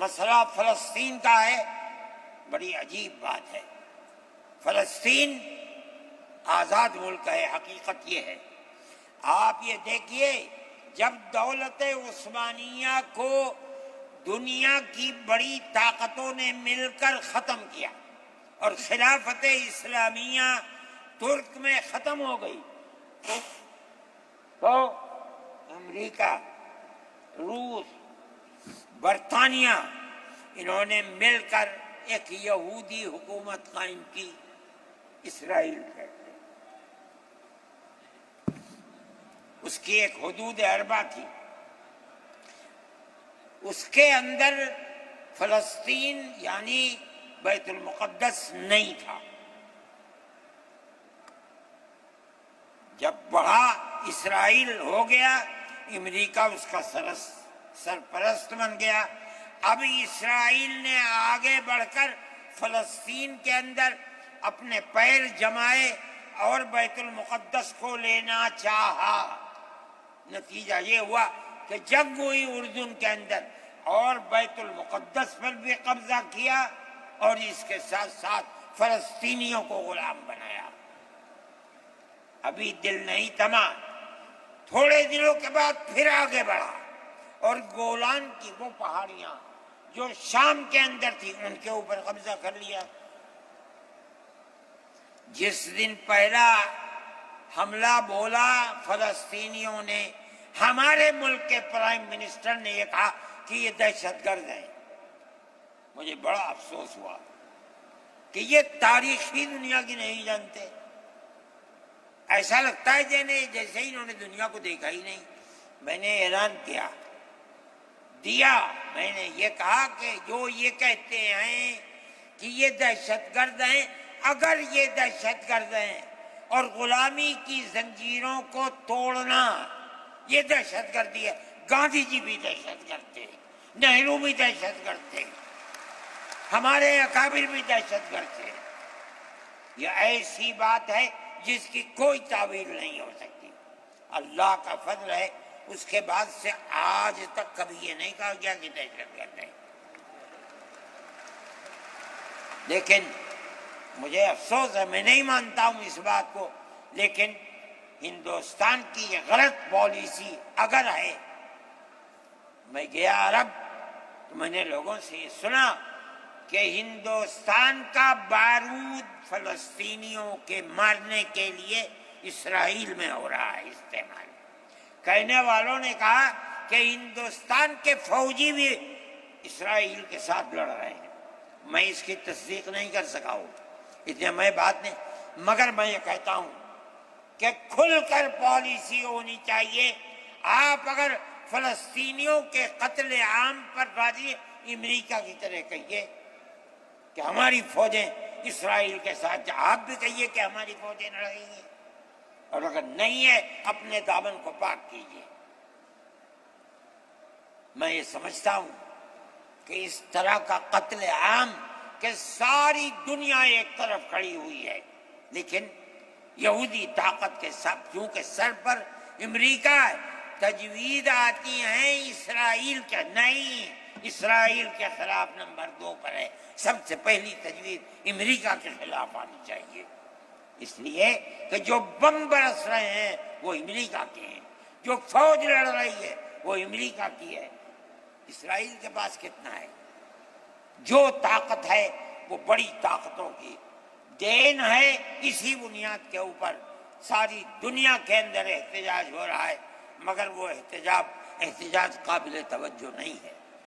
مسئلہ فلسطین کا ہے، بڑی عجیب بات ہے۔ فلسطین آزاد ملک ہے، حقیقت یہ ہے۔ آپ یہ دیکھیے، جب دولت عثمانیہ کو دنیا کی بڑی طاقتوں نے مل کر ختم کیا اور خلافت اسلامیہ ترک میں ختم ہو گئی، تو امریکہ، روس، برطانیہ، انہوں نے مل کر ایک یہودی حکومت قائم کی، اسرائیل کہتے ہیں۔ اس کی ایک حدود اربع تھی، اس کے اندر فلسطین یعنی بیت المقدس نہیں تھا۔ جب بڑا اسرائیل ہو گیا، امریکہ اس کا سرپرست بن گیا۔ اب اسرائیل نے آگے بڑھ کر فلسطین کے اندر اپنے پیر جمائے اور بیت المقدس کو لینا چاہا۔ نتیجہ یہ ہوا کہ جنگ ہوئی اردن کے اندر اور بیت المقدس پر بھی قبضہ کیا اور اس کے ساتھ ساتھ فلسطینیوں کو غلام بنایا۔ ابھی دل نہیں تھما، تھوڑے دنوں کے بعد پھر آگے بڑھا اور گولان کی وہ پہاڑیاں جو شام کے اندر تھی ان کے اوپر قبضہ کر لیا۔ جس دن پہلا حملہ بولا فلسطینیوں نے، ہمارے ملک کے پرائم منسٹر نے یہ کہا کہ یہ دہشت گرد ہیں۔ مجھے بڑا افسوس ہوا کہ یہ تاریخ ہی دنیا کی نہیں جانتے۔ ایسا لگتا ہے جیسے ہی انہوں نے دنیا کو دیکھا ہی نہیں۔ میں نے اعلان دیا، میں نے یہ کہا کہ جو یہ کہتے ہیں کہ یہ دہشت گرد ہیں، اگر یہ دہشت گرد ہیں اور غلامی کی زنجیروں کو توڑنا یہ دہشت گردی ہے، گاندھی جی بھی دہشت گرد تھے، نہرو بھی دہشت گرد تھے، ہمارے اکابر بھی دہشت گرد تھے۔ یہ ایسی بات ہے جس کی کوئی تعویل نہیں ہو سکتی۔ اللہ کا فضل ہے، اس کے بعد سے آج تک کبھی یہ نہیں کہا گیا کہ دہشت گرد ہے۔ لیکن مجھے افسوس ہے، میں نہیں مانتا ہوں اس بات کو، لیکن ہندوستان کی یہ غلط پالیسی اگر ہے۔ میں گیا عرب تو میں نے لوگوں سے یہ سنا کہ ہندوستان کا بارود فلسطینیوں کے مارنے کے لیے اسرائیل میں ہو رہا ہے استعمال۔ کہنے والوں نے کہا کہ ہندوستان کے فوجی بھی اسرائیل کے ساتھ لڑ رہے ہیں۔ میں اس کی تصدیق نہیں کر سکا ہوں، اتنے میں بات نہیں، مگر میں یہ کہتا ہوں کہ کھل کر پالیسی ہونی چاہیے۔ آپ اگر فلسطینیوں کے قتل عام پر راضی، امریکہ کی طرح کہیے کہ ہماری فوجیں اسرائیل کے ساتھ، آپ بھی کہیے کہ ہماری فوجیں لڑ رہی ہیں، اور اگر نہیں ہے اپنے دامن کو پاک کیجیے۔ میں یہ سمجھتا ہوں کہ اس طرح کا قتل عام کہ ساری دنیا ایک طرف کھڑی ہوئی ہے، لیکن یہودی طاقت کے سب کیونکہ سر پر امریکہ ہے، تجویز آتی ہیں اسرائیل کے، نہیں، اسرائیل کے خلاف نمبر 2 پر ہے۔ سب سے پہلی تجویز امریکہ کے خلاف آنی چاہیے، اس لیے کہ جو بم برس رہے ہیں وہ امریکہ کے ہیں، جو فوج لڑ رہی ہے وہ امریکہ کی ہے۔ اسرائیل کے پاس کتنا ہے؟ جو طاقت ہے وہ بڑی طاقتوں کی دین ہے۔ اسی بنیاد کے اوپر ساری دنیا کے اندر احتجاج ہو رہا ہے، مگر وہ احتجاج قابل توجہ نہیں ہے۔